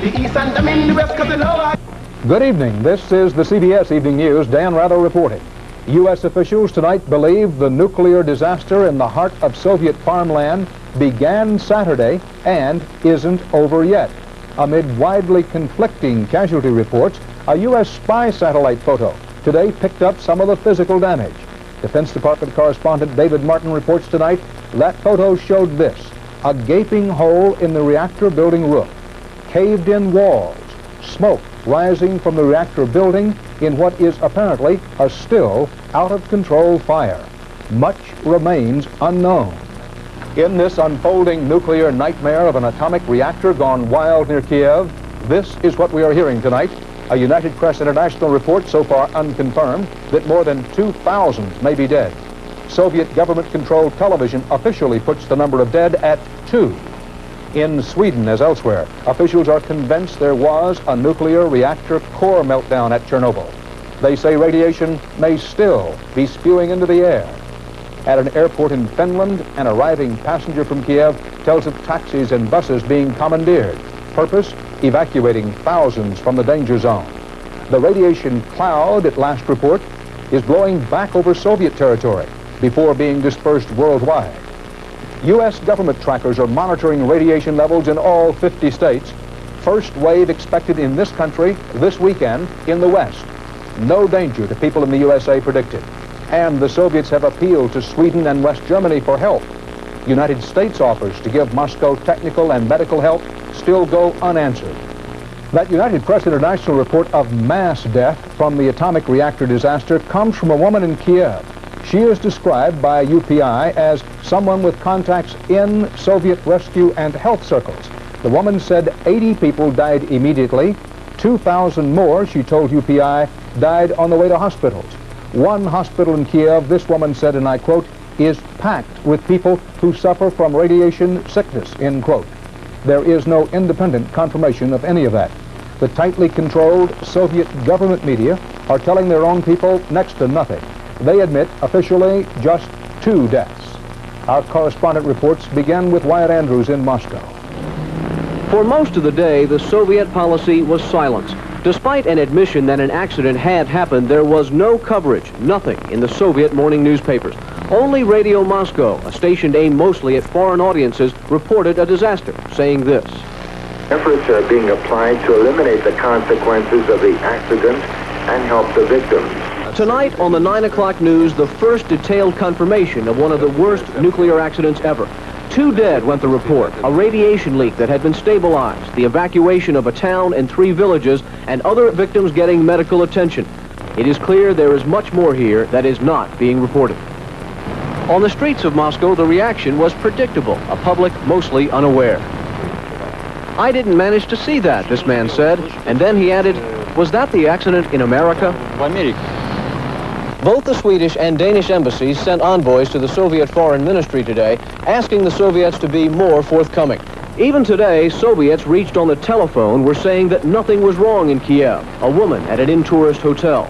Good evening. This is the CBS Evening News. Dan Rather reporting. U.S. officials tonight believe the nuclear disaster in the heart of Soviet farmland began Saturday and isn't over yet. Amid widely conflicting casualty reports, a U.S. spy satellite photo today picked up some of the physical damage. Defense Department correspondent David Martin reports tonight that photo showed this: a gaping hole in the reactor building roof, caved-in walls, smoke rising from the reactor building in what is apparently a still out-of-control fire. Much remains unknown. In this unfolding nuclear nightmare of an atomic reactor gone wild near Kiev, this is what we are hearing tonight. A United Press International report, so far unconfirmed, that more than 2,000 may be dead. Soviet government-controlled television officially puts the number of dead at 2. In Sweden, as elsewhere, officials are convinced there was a nuclear reactor core meltdown at Chernobyl. They say radiation may still be spewing into the air. At an airport in Finland, an arriving passenger from Kiev tells of taxis and buses being commandeered. Purpose? Evacuating thousands from the danger zone. The radiation cloud, at last report, is blowing back over Soviet territory before being dispersed worldwide. U.S. government trackers are monitoring radiation levels in all 50 states. First wave expected in this country this weekend in the West. No danger to people in the USA predicted. And the Soviets have appealed to Sweden and West Germany for help. United States offers to give Moscow technical and medical help still go unanswered. That United Press International report of mass death from the atomic reactor disaster comes from a woman in Kiev. She is described by UPI as someone with contacts in Soviet rescue and health circles. The woman said 80 people died immediately. 2,000 more, she told UPI, died on the way to hospitals. One hospital in Kiev, this woman said, and I quote, is packed with people who suffer from radiation sickness, end quote. There is no independent confirmation of any of that. The tightly controlled Soviet government media are telling their own people next to nothing. They admit officially just 2 deaths. Our correspondent reports begin with Wyatt Andrews in Moscow. For most of the day, the Soviet policy was silence. Despite an admission that an accident had happened, there was no coverage, nothing, in the Soviet morning newspapers. Only Radio Moscow, a station aimed mostly at foreign audiences, reported a disaster, saying this: efforts are being applied to eliminate the consequences of the accident and help the victims. Tonight on the 9 o'clock news, the first detailed confirmation of one of the worst nuclear accidents ever. 2 dead, went the report, a radiation leak that had been stabilized, the evacuation of a town and 3 villages, and other victims getting medical attention. It is clear there is much more here that is not being reported. On the streets of Moscow, the reaction was predictable, a public mostly unaware. I didn't manage to see that, this man said, and then he added, was that the accident in America? Both the Swedish and Danish embassies sent envoys to the Soviet Foreign Ministry today, asking the Soviets to be more forthcoming. Even today, Soviets reached on the telephone were saying that nothing was wrong in Kiev, a woman at an in-tourist hotel.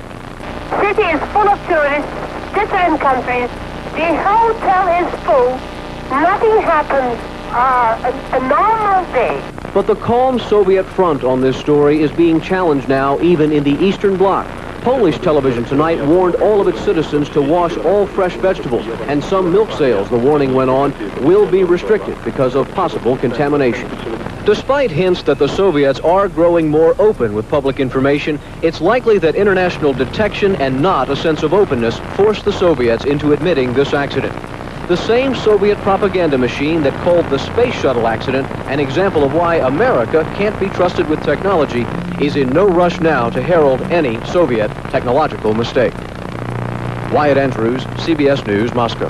City is full of tourists, different countries. The hotel is full. Nothing happens. A normal day. But the calm Soviet front on this story is being challenged now even in the Eastern Bloc. Polish television tonight warned all of its citizens to wash all fresh vegetables, and some milk sales, the warning went on, will be restricted because of possible contamination. Despite hints that the Soviets are growing more open with public information, it's likely that international detection and not a sense of openness forced the Soviets into admitting this accident. The same Soviet propaganda machine that called the space shuttle accident an example of why America can't be trusted with technology is in no rush now to herald any Soviet technological mistake. Wyatt Andrews, CBS News, Moscow.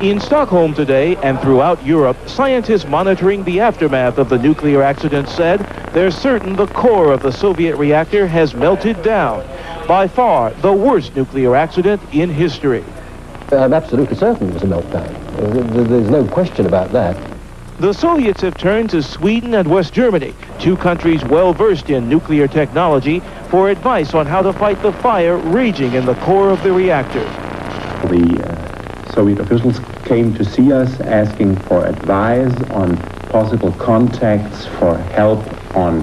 In Stockholm today and throughout Europe, scientists monitoring the aftermath of the nuclear accident said they're certain the core of the Soviet reactor has melted down. By far, the worst nuclear accident in history. I'm absolutely certain it was a meltdown. There's no question about that. The Soviets have turned to Sweden and West Germany, 2 countries well versed in nuclear technology, for advice on how to fight the fire raging in the core of the reactor. The Soviet officials came to see us asking for advice on possible contacts for help on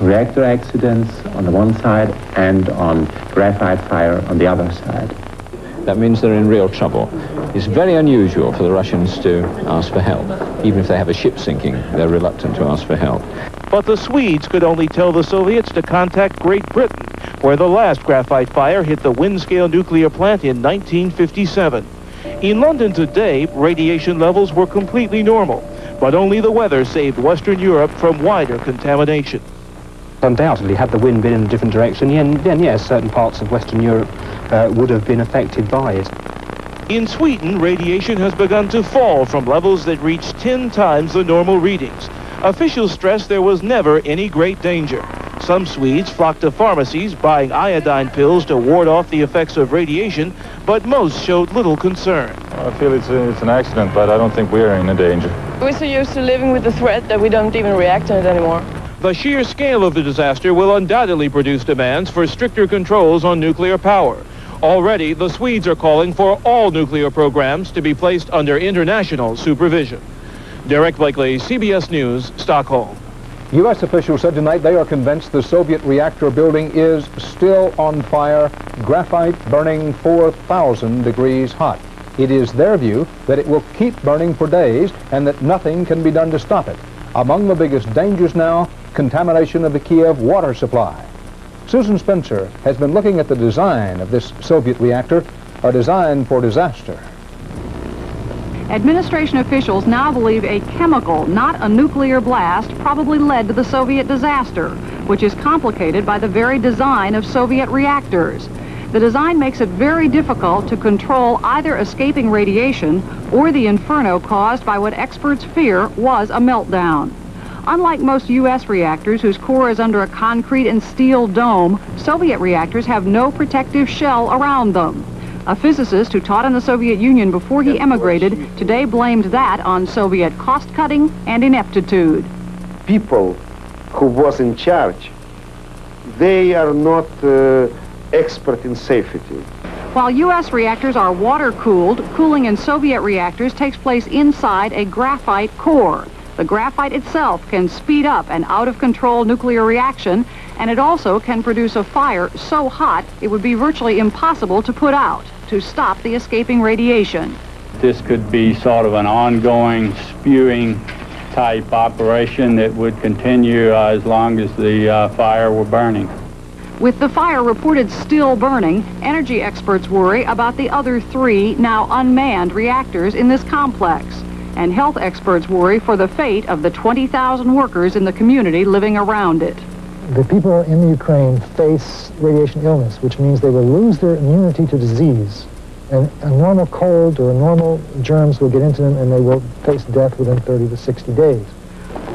reactor accidents on the one side and on graphite fire on the other side. That means they're in real trouble. It's very unusual for the Russians to ask for help. Even if they have a ship sinking, they're reluctant to ask for help. But the Swedes could only tell the Soviets to contact Great Britain, where the last graphite fire hit the Windscale nuclear plant in 1957. In London today, radiation levels were completely normal, but only the weather saved Western Europe from wider contamination. Undoubtedly, had the wind been in a different direction, then yes, certain parts of Western Europe would have been affected by it. In Sweden, radiation has begun to fall from levels that reach 10 times the normal readings. Officials stress there was never any great danger. Some Swedes flocked to pharmacies buying iodine pills to ward off the effects of radiation, but most showed little concern. I feel it's an accident, but I don't think we're in a danger. We're so used to living with the threat that we don't even react to it anymore. The sheer scale of the disaster will undoubtedly produce demands for stricter controls on nuclear power. Already, the Swedes are calling for all nuclear programs to be placed under international supervision. Derek Blakely, CBS News, Stockholm. U.S. officials said tonight they are convinced the Soviet reactor building is still on fire, graphite burning 4,000 degrees hot. It is their view that it will keep burning for days and that nothing can be done to stop it. Among the biggest dangers now, contamination of the Kiev water supply. Susan Spencer has been looking at the design of this Soviet reactor, a design for disaster. Administration officials now believe a chemical, not a nuclear blast, probably led to the Soviet disaster, which is complicated by the very design of Soviet reactors. The design makes it very difficult to control either escaping radiation or the inferno caused by what experts fear was a meltdown. Unlike most U.S. reactors, whose core is under a concrete and steel dome, Soviet reactors have no protective shell around them. A physicist who taught in the Soviet Union before he emigrated today blamed that on Soviet cost-cutting and ineptitude. People who was in charge, they are not expert in safety. While U.S. reactors are water-cooled, cooling in Soviet reactors takes place inside a graphite core. The graphite itself can speed up an out-of-control nuclear reaction, and it also can produce a fire so hot it would be virtually impossible to put out, to stop the escaping radiation. This could be sort of an ongoing spewing type operation that would continue as long as the fire were burning. With the fire reported still burning, energy experts worry about the other 3 now unmanned reactors in this complex. And health experts worry for the fate of the 20,000 workers in the community living around it. The people in the Ukraine face radiation illness, which means they will lose their immunity to disease. And a normal cold or normal germs will get into them and they will face death within 30 to 60 days.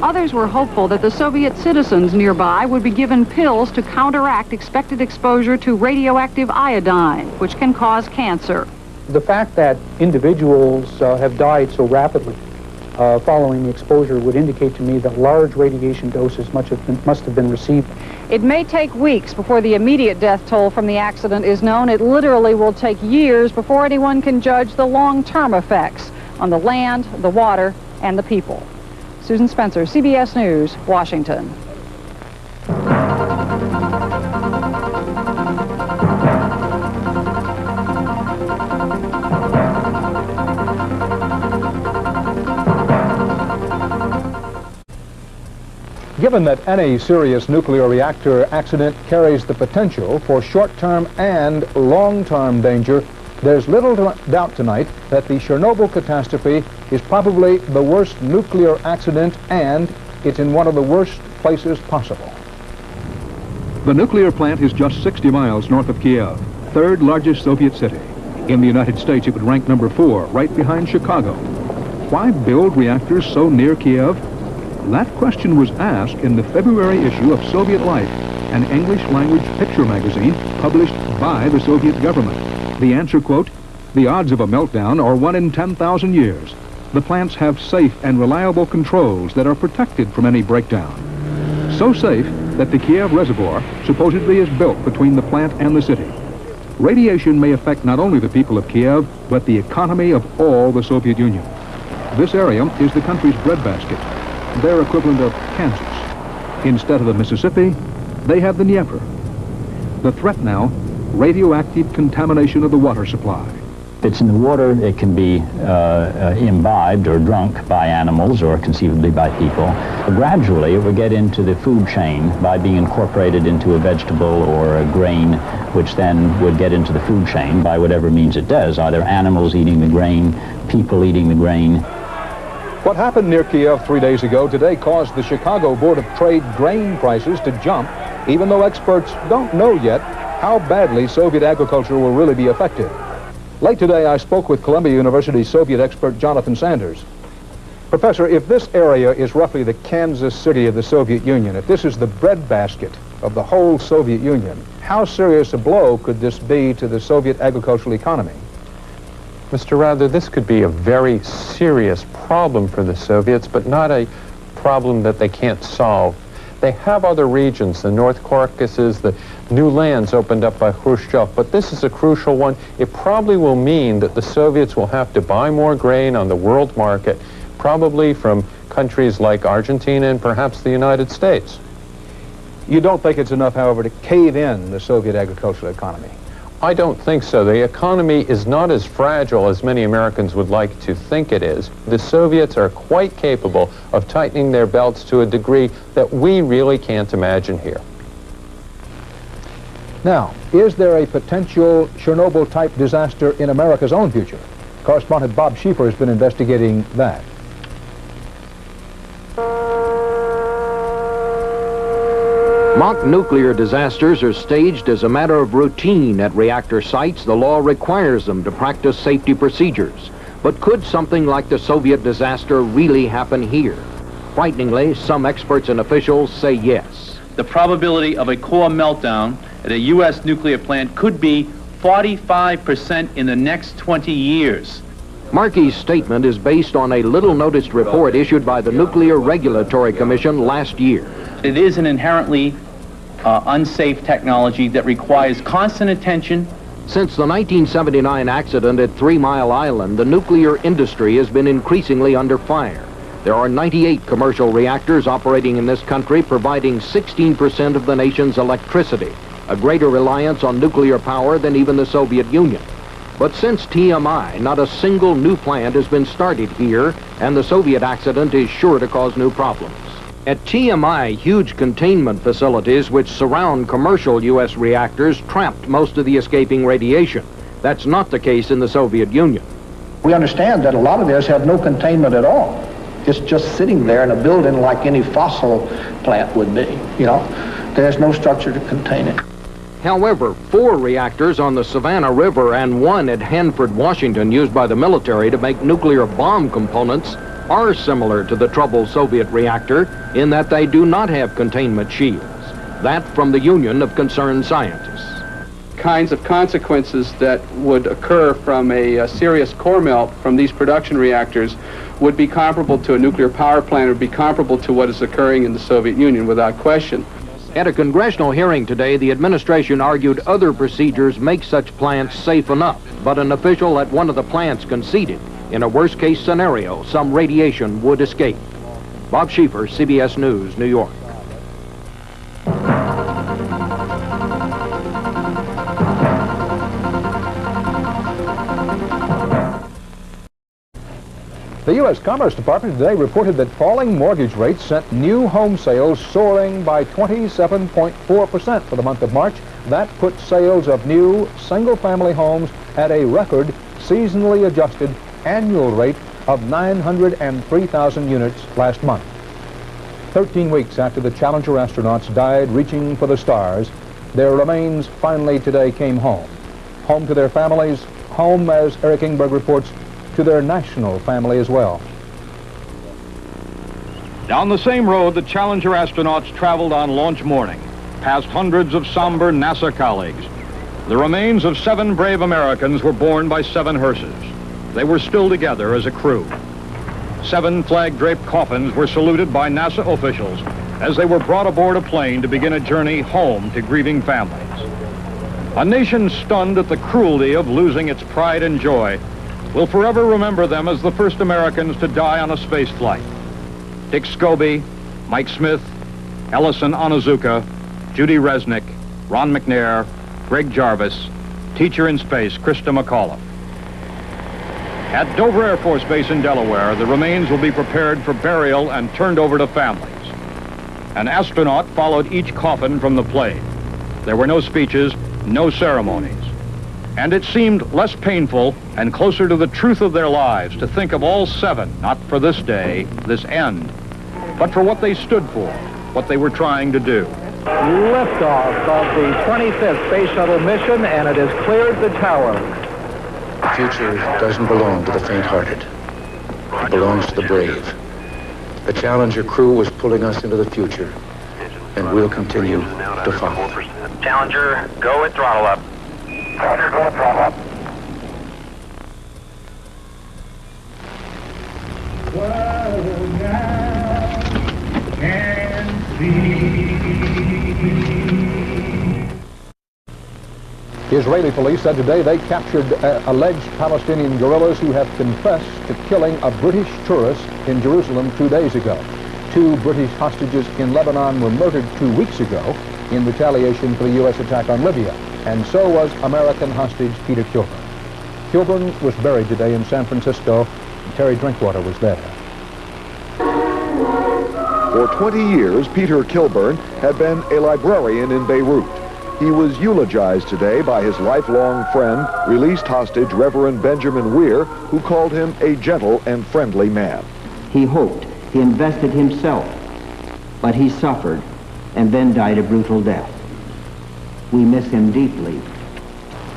Others were hopeful that the Soviet citizens nearby would be given pills to counteract expected exposure to radioactive iodine, which can cause cancer. The fact that individuals have died so rapidly following the exposure would indicate to me that large radiation doses must have been received. It may take weeks before the immediate death toll from the accident is known. It literally will take years before anyone can judge the long-term effects on the land, the water, and the people. Susan Spencer, CBS News, Washington. Given that any serious nuclear reactor accident carries the potential for short-term and long-term danger, there's little doubt tonight that the Chernobyl catastrophe is probably the worst nuclear accident, and it's in one of the worst places possible. The nuclear plant is just 60 miles north of Kiev, third largest Soviet city. In the United States, it would rank number 4, right behind Chicago. Why build reactors so near Kiev? That question was asked in the February issue of Soviet Life, an English-language picture magazine published by the Soviet government. The answer, quote, "The odds of a meltdown are 1 in 10,000 years. The plants have safe and reliable controls that are protected from any breakdown. So safe that the Kiev reservoir supposedly is built between the plant and the city. Radiation may affect not only the people of Kiev, but the economy of all the Soviet Union." This area is the country's breadbasket, their equivalent of Kansas. Instead of the Mississippi, they have the Dnieper. The threat now, radioactive contamination of the water supply. If it's in the water, it can be imbibed or drunk by animals or conceivably by people. Gradually, it will get into the food chain by being incorporated into a vegetable or a grain, which then would get into the food chain by whatever means it does, either animals eating the grain, people eating the grain. What happened near Kiev 3 days ago today caused the Chicago Board of Trade grain prices to jump, even though experts don't know yet how badly Soviet agriculture will really be affected. Late today, I spoke with Columbia University Soviet expert Jonathan Sanders. Professor, if this area is roughly the Kansas City of the Soviet Union, if this is the breadbasket of the whole Soviet Union, how serious a blow could this be to the Soviet agricultural economy? Mr. Rather, this could be a very serious problem for the Soviets, but not a problem that they can't solve. They have other regions, the North Caucasus, the new lands opened up by Khrushchev, but this is a crucial one. It probably will mean that the Soviets will have to buy more grain on the world market, probably from countries like Argentina and perhaps the United States. You don't think it's enough, however, to cave in the Soviet agricultural economy? I don't think so. The economy is not as fragile as many Americans would like to think it is. The Soviets are quite capable of tightening their belts to a degree that we really can't imagine here. Now, is there a potential Chernobyl-type disaster in America's own future? Correspondent Bob Schieffer has been investigating that. Mock nuclear disasters are staged as a matter of routine at reactor sites. The law requires them to practice safety procedures. But could something like the Soviet disaster really happen here? Frighteningly, some experts and officials say yes. The probability of a core meltdown at a U.S. nuclear plant could be 45% in the next 20 years. Markey's statement is based on a little-noticed report issued by the Nuclear Regulatory Commission last year. It is an inherently unsafe technology that requires constant attention. Since the 1979 accident at 3 Mile Island, the nuclear industry has been increasingly under fire. There are 98 commercial reactors operating in this country, providing 16% of the nation's electricity, a greater reliance on nuclear power than even the Soviet Union. But since TMI, not a single new plant has been started here, and the Soviet accident is sure to cause new problems. At TMI, huge containment facilities which surround commercial U.S. reactors trapped most of the escaping radiation. That's not the case in the Soviet Union. We understand that a lot of theirs have no containment at all. It's just sitting there in a building like any fossil plant would be, you know. There's no structure to contain it. However, 4 reactors on the Savannah River and 1 at Hanford, Washington, used by the military to make nuclear bomb components, are similar to the troubled Soviet reactor in that they do not have containment shields. That from the Union of Concerned Scientists. Kinds of consequences that would occur from a serious core melt from these production reactors would be comparable to a nuclear power plant, would be comparable to what is occurring in the Soviet Union without question. At a congressional hearing today, the administration argued other procedures make such plants safe enough, but an official at one of the plants conceded in a worst-case scenario, some radiation would escape. Bob Schieffer, CBS News, New York. The U.S. Commerce Department today reported that falling mortgage rates sent new home sales soaring by 27.4% for the month of March. That put sales of new single-family homes at a record seasonally adjusted annual rate of 903,000 units last month. 13 weeks after the Challenger astronauts died reaching for the stars, their remains finally today came home. Home to their families, home, as Eric Ingberg reports, to their national family as well. Down the same road, the Challenger astronauts traveled on launch morning, past hundreds of somber NASA colleagues. The remains of 7 brave Americans were borne by 7 hearses. They were still together as a crew. 7 flag-draped coffins were saluted by NASA officials as they were brought aboard a plane to begin a journey home to grieving families. A nation stunned at the cruelty of losing its pride and joy will forever remember them as the first Americans to die on a space flight. Dick Scobie, Mike Smith, Ellison Onizuka, Judy Resnick, Ron McNair, Greg Jarvis, teacher in space, Krista McAuliffe. At Dover Air Force Base in Delaware, the remains will be prepared for burial and turned over to families. An astronaut followed each coffin from the plane. There were no speeches, no ceremonies. And it seemed less painful and closer to the truth of their lives to think of all seven, not for this day, this end, but for what they stood for, what they were trying to do. Liftoff of the 25th Space Shuttle mission, and it has cleared the tower. The future doesn't belong to the faint-hearted. It belongs to the brave. The Challenger crew was pulling us into the future, and we'll continue to follow. Challenger, go at throttle up. Challenger, go at throttle up. Israeli police said today they captured alleged Palestinian guerrillas who have confessed to killing a British tourist in Jerusalem 2 days ago. 2 British hostages in Lebanon were murdered 2 weeks ago in retaliation for the U.S. attack on Libya, and so was American hostage Peter Kilburn. Kilburn was buried today in San Francisco. Terry Drinkwater was there. For 20 years, Peter Kilburn had been a librarian in Beirut. He was eulogized today by his lifelong friend, released hostage Reverend Benjamin Weir, who called him a gentle and friendly man. He hoped, he invested himself, but he suffered and then died a brutal death. We miss him deeply.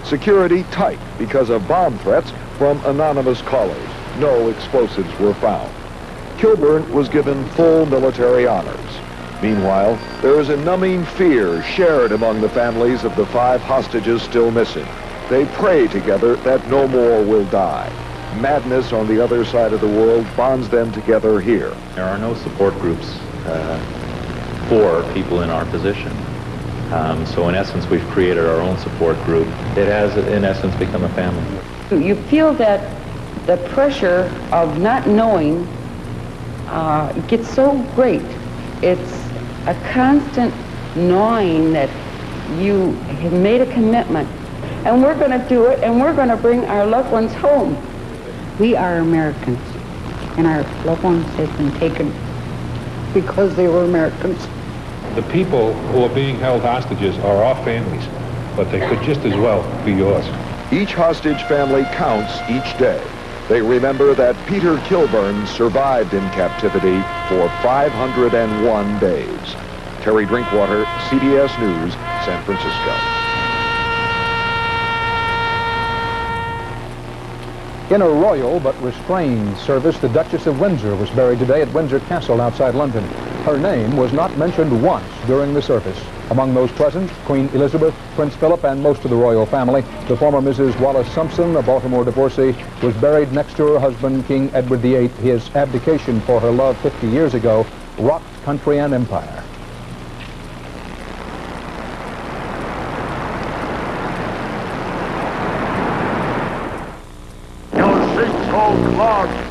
Security tight because of bomb threats from anonymous callers. No explosives were found. Kilburn was given full military honors. Meanwhile, there is a numbing fear shared among the families of the 5 hostages still missing. They pray together that no more will die. Madness on the other side of the world bonds them together here. There are no support groups for people in our position. So in essence, we've created our own support group. It has, in essence, become a family. You feel that the pressure of not knowing gets so great. It's a constant gnawing that you have made a commitment, and we're going to do it, and we're going to bring our loved ones home. We are Americans, and our loved ones have been taken because they were Americans. The people who are being held hostages are our families, but they could just as well be yours. Each hostage family counts each day. They remember that Peter Kilburn survived in captivity for 501 days. Terry Drinkwater, CBS News, San Francisco. In a royal but restrained service, the Duchess of Windsor was buried today at Windsor Castle outside London. Her name was not mentioned once during the service. Among those present, Queen Elizabeth, Prince Philip, and most of the royal family. The former Mrs. Wallace Simpson, a Baltimore divorcee, was buried next to her husband, King Edward VIII. His abdication for her love 50 years ago rocked country and empire.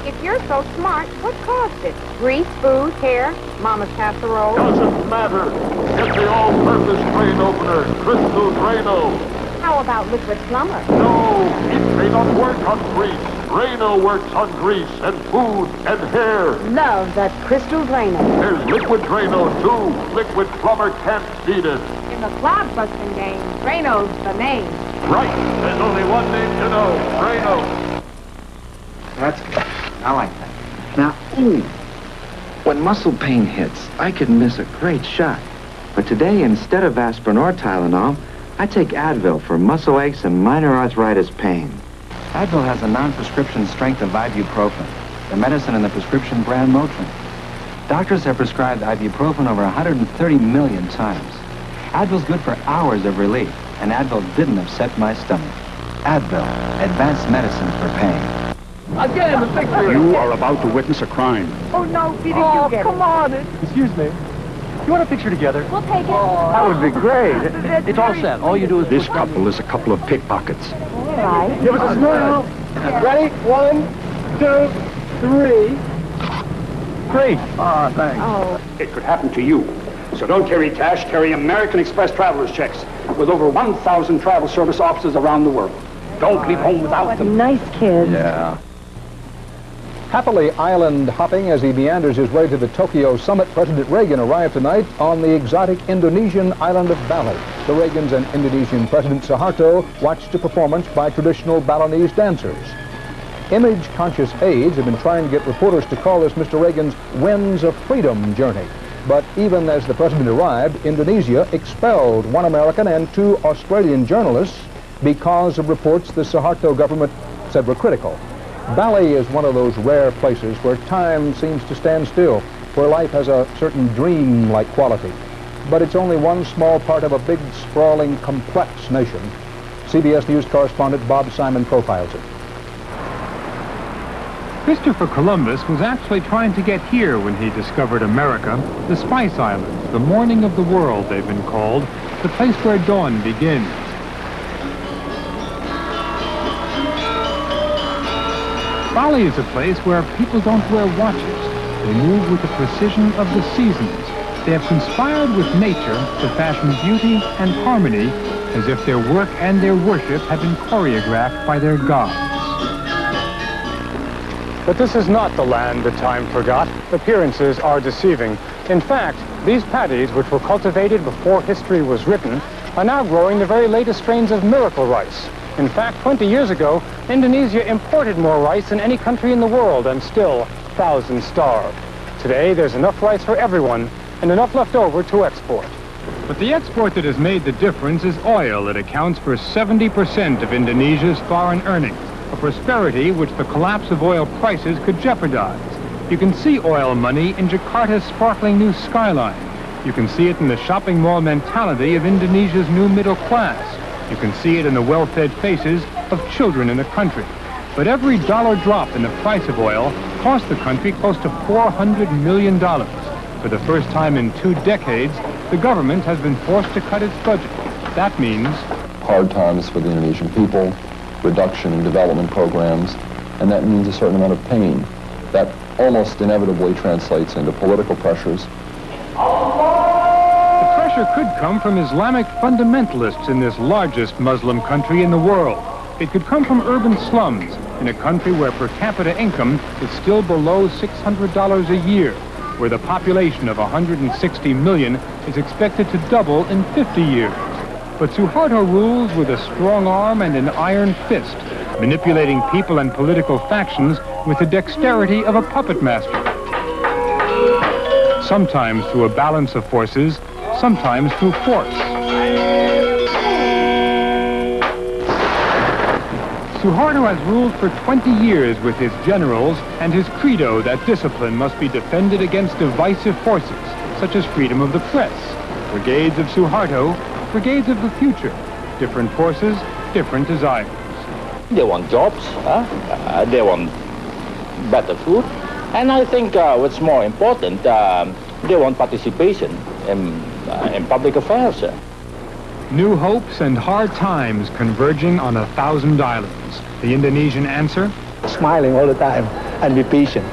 If you're so smart, what caused it? Grease, food, hair, Mama's casserole? Doesn't matter. Get the all-purpose drain opener, Crystal Drano. How about liquid plumber? No, it may not work on grease. Drano works on grease and food and hair. Love that Crystal Drano. There's liquid Drano, too. Liquid plumber can't beat it. In the clog-busting game, Drano's the name. Right. There's only one name to know. Drano. That's good. I like that. Now, when muscle pain hits, I could miss a great shot. But today, instead of aspirin or Tylenol, I take Advil for muscle aches and minor arthritis pain. Advil has a non-prescription strength of ibuprofen, the medicine in the prescription brand Motrin. Doctors have prescribed ibuprofen over 130 million times. Advil's good for hours of relief, and Advil didn't upset my stomach. Advil, advanced medicine for pain. Again, the victory! You are about to witness a crime. Oh, no, Peter, you get come it. on. Excuse me. You want a picture together? We'll take it. That would be great. It's all set. All you do is This couple is a couple of pickpockets. All right. Give us a smile. Ready? 1, 2, 3. Great. Ah, thanks. Oh. It could happen to you. So don't carry cash, carry American Express traveler's checks with over 1,000 travel service offices around the world. Don't leave home without them. Nice kids. Yeah. Happily island hopping as he meanders his way to the Tokyo summit, President Reagan arrived tonight on the exotic Indonesian island of Bali. The Reagans and Indonesian President Suharto watched a performance by traditional Balinese dancers. Image-conscious aides have been trying to get reporters to call this Mr. Reagan's Winds of Freedom journey. But even as the president arrived, Indonesia expelled 1 American and 2 Australian journalists because of reports the Suharto government said were critical. Bali is one of those rare places where time seems to stand still, where life has a certain dream-like quality. But it's only one small part of a big, sprawling, complex nation. CBS News correspondent Bob Simon profiles it. Christopher Columbus was actually trying to get here when he discovered America, the Spice Islands, the morning of the world they've been called, the place where dawn begins. Bali is a place where people don't wear watches. They move with the precision of the seasons. They have conspired with nature to fashion beauty and harmony as if their work and their worship had been choreographed by their gods. But this is not the land that time forgot. Appearances are deceiving. In fact, these paddies, which were cultivated before history was written, are now growing the very latest strains of miracle rice. In fact, 20 years ago, Indonesia imported more rice than any country in the world, and still, thousands starved. Today, there's enough rice for everyone, and enough left over to export. But the export that has made the difference is oil that accounts for 70% of Indonesia's foreign earnings, a prosperity which the collapse of oil prices could jeopardize. You can see oil money in Jakarta's sparkling new skyline. You can see it in the shopping mall mentality of Indonesia's new middle class. You can see it in the well-fed faces of children in the country. But every dollar drop in the price of oil cost the country close to $400 million. For the first time in 2 decades, the government has been forced to cut its budget. That means hard times for the Indonesian people, reduction in development programs, and that means a certain amount of pain. That almost inevitably translates into political pressures. the pressure could come from Islamic fundamentalists in this largest Muslim country in the world. It could come from urban slums in a country where per capita income is still below $600 a year, where the population of 160 million is expected to double in 50 years. But Suharto rules with a strong arm and an iron fist, manipulating people and political factions with the dexterity of a puppet master. Sometimes through a balance of forces, sometimes through force. Suharto has ruled for 20 years with his generals and his credo that discipline must be defended against divisive forces, such as freedom of the press. Brigades of Suharto, brigades of the future. Different forces, different desires. They want jobs, they want better food, and I think what's more important, they want participation in public affairs. New hopes and hard times converging on 1,000 islands. The Indonesian answer? Smiling all the time and be patient.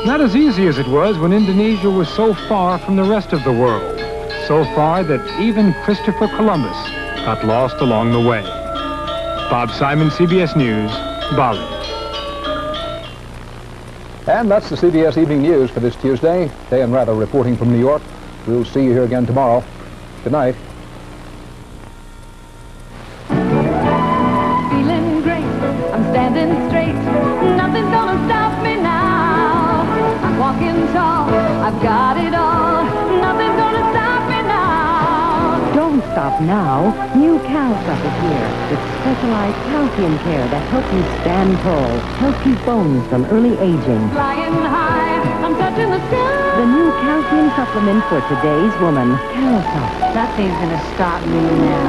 Not as easy as it was when Indonesia was so far from the rest of the world. So far that even Christopher Columbus got lost along the way. Bob Simon, CBS News, Bali. And that's the CBS Evening News for this Tuesday. Dan Rather reporting from New York. We'll see you here again tomorrow. Good night. Feeling great, I'm standing straight. Nothing's gonna stop me now. I'm walking tall, I've got it all. Nothing's gonna stop me now. Don't stop now. New CalSup is here with specialized calcium care that helps you stand tall, helps you bones from early aging. Flying high, I'm touching the sky. The new calcium supplement for today's woman, CalSup. Nothing's gonna stop me now.